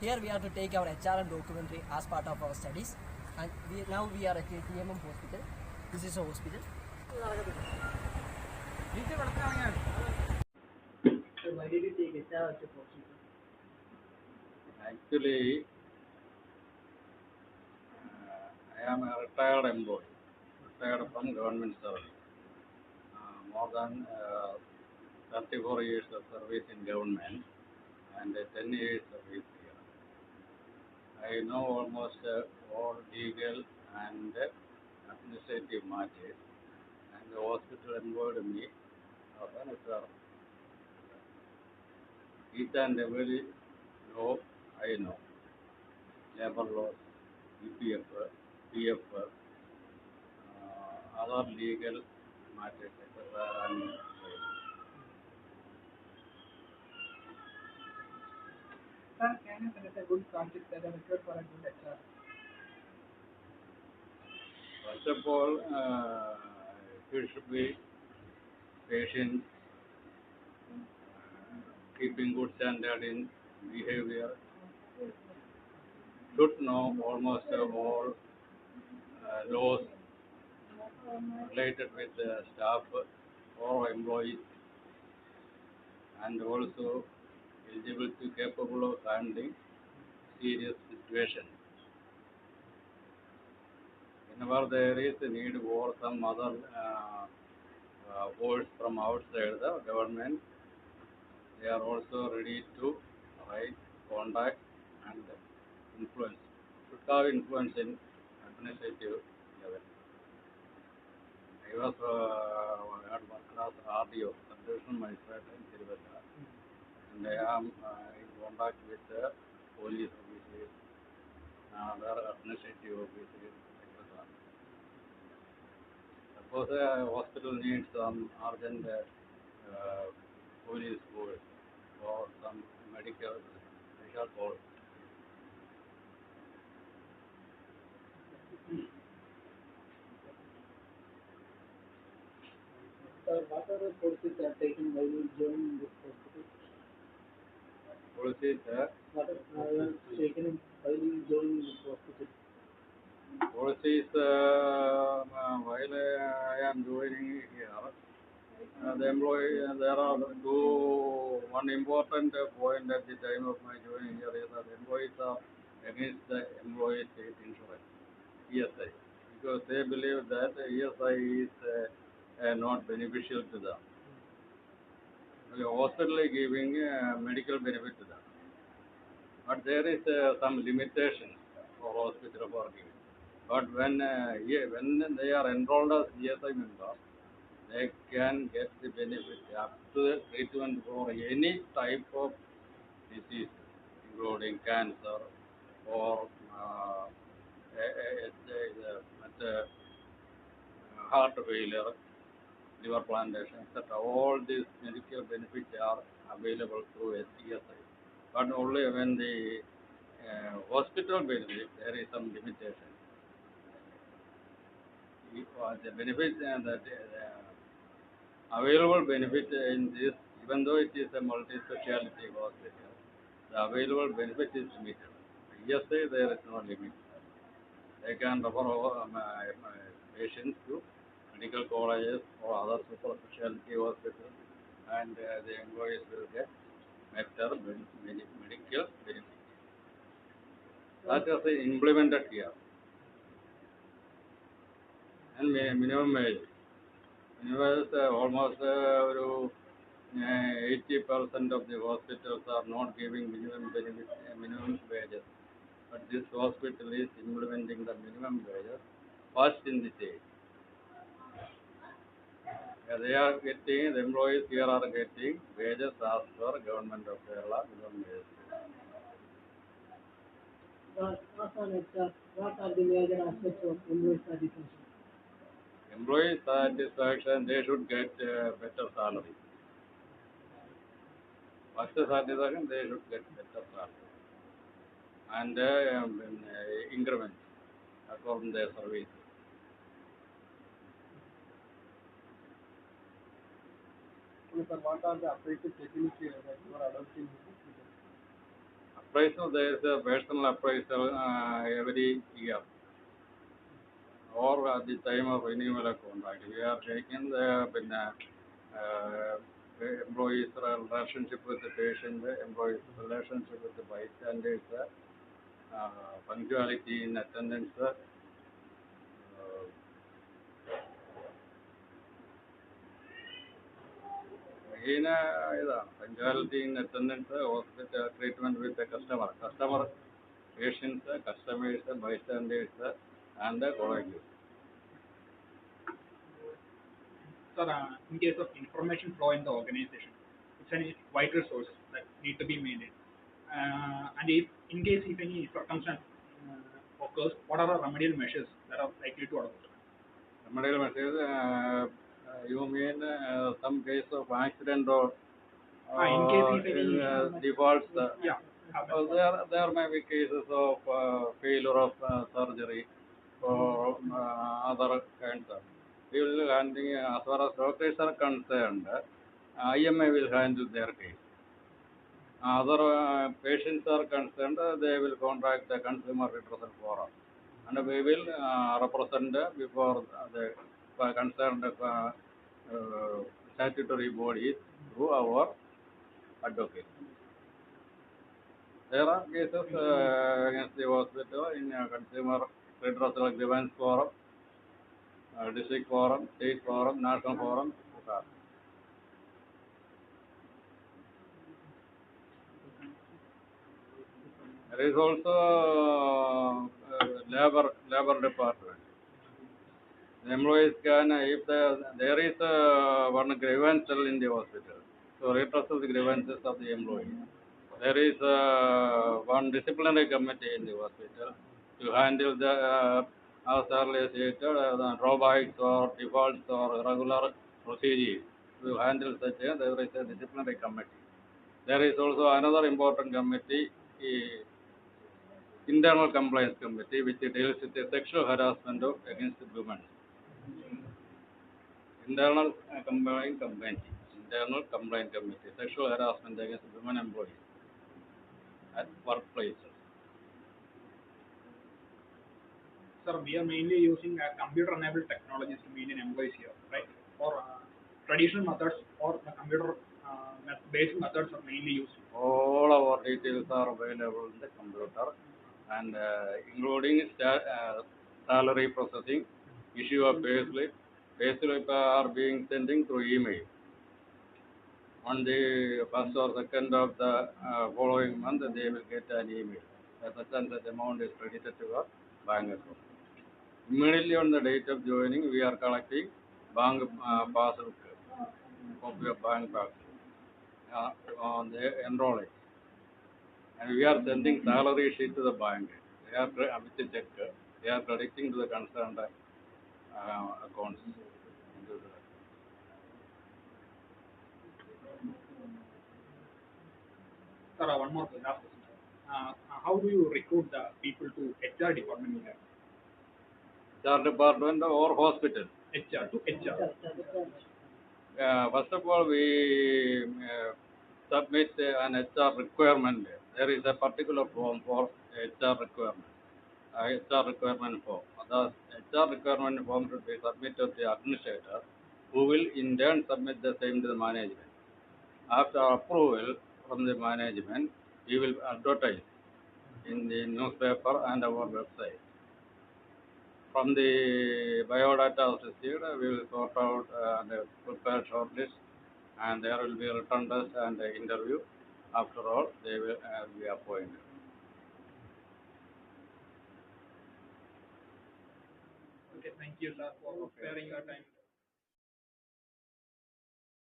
Here we are to take our HRM documentary as part of our studies, and now we are at a TMM hospital. This is a hospital. So why did you take HR at the hospital? Actually, I am a retired employee, retired from government service. More than 34 years of service in government and 10 years service here. I know almost all legal and administrative matters, and the hospital employed me as an HR. Each and every law I know, labor laws, EPF, PF, other legal matters, etc. And Sir, can you select a good project that is required for a good HR? first of all, it should be patient, keeping good standard in behavior, should know almost all laws related with staff or employees, and also eligible to capable of handling serious situations. Whenever there is a need for some other force from outside the government, they are also ready to write, contact, and influence. Should have influence in administrative level. I was had worked as RDO, subdivision magistrate in Siva, and I am in contact with police officers, other administrative officers, etc. Suppose a hospital needs some urgent police force or some medical special force. What are the courses that are taken while you join this hospital? Policies, What are taken while you join this hospital? policies while I am joining here, the employee, there are one important point at the time of my joining here is that employees are against the employee state insurance, ESI, because they believe that ESI is not beneficial to them. The hospital is giving medical benefit to them, but there is some limitation for hospital for giving. But when when they are enrolled as ESI member, they can get the benefit up to the treatment for any type of disease, including cancer or heart failure, liver plantation, etc. All these medical benefits are available through SESI. But only when the hospital benefit, there is some limitation. The benefit that available benefit in this, even though it is a multi-speciality hospital, the available benefit is limited. ESI, there is no limit. They can refer patients to medical colleges or other super specialty hospitals, and the employees will get better medical benefit. That is implemented here. And minimum wage. Minimum wage almost 80% of the hospitals are not giving minimum benefit, minimum wages. But this hospital is implementing the minimum wages first in the state. They are getting, the employees here are getting wages as per government of Kerala minimum wage. What are the major aspects of employee satisfaction? Employee satisfaction, they should get better salary. First satisfaction, they should get better salary. And increment according to their service. Sir, what are the apprenticeship techniques that you are adopting in the hospital? appraisal, there is a personal appraisal every year or at the time of renewal of contract. We are taking the employees' relationship with the patient, employees' relationship with the bystanders, punctuality in attendance, main punctuality in attendance, hospital treatment with the customer, patients, customers, bystanders, and the colleagues. Sir, in case of information flow in the organization, it's a vital source that need to be maintained. And if in case if any circumstance occurs, what are the remedial measures that are likely to adopt? Remedial measures, you mean some case of accident or In case if any defaults? Yeah. There may be cases of failure of surgery or other kinds of. We will handle, as far as doctors are concerned, IMA will handle their case. Other patients are concerned, they will contact the Consumer Redressal Forum, and we will represent before the concerned statutory bodies through our advocate. There are cases against the hospital in Consumer Redressal Grievance Forum, District Forum, State Forum, National Forum. There is also labor department. The employees can, if there is one grievance in the hospital, so redressal the grievances of the employees. There is one disciplinary committee in the hospital to handle the, as earlier stated, drawbacks or defaults or irregular procedures. To handle such, there is a disciplinary committee. There is also another important committee, internal compliance committee, which deals with the sexual harassment against women. Internal compliance committee, sexual harassment against women employees at workplaces. Sir, we are mainly using computer-enabled technologies to maintain employees here, right? Or traditional methods or the computer-based methods are mainly used. All our details are available in the computer, and including salary processing, issue of payslip. Payslip are being sending through email. On the first or second of the following month, they will get an email. That amount is credited to your bank account. Immediately on the date of joining, we are collecting bank passbook, copy of bank passbook on the enrolling. And we are sending salary sheet to the bank. They are with the check. They are crediting to the concerned accounts. Sir, one more last question. How do you recruit the people to HR department here? HR department or hospital? HR to HR. First of all, we submit an HR requirement. There is a particular form for HR requirement. HR requirement form. The HR requirement form should be submitted to the administrator, who will in turn submit the same to the management. After approval from the management, we will advertise in the newspaper and our website. From the biodata received, we will sort out and prepare shortlist, and there will be a return test and interview. After all, they will be appointed. Okay, thank you, sir, for sparing your time.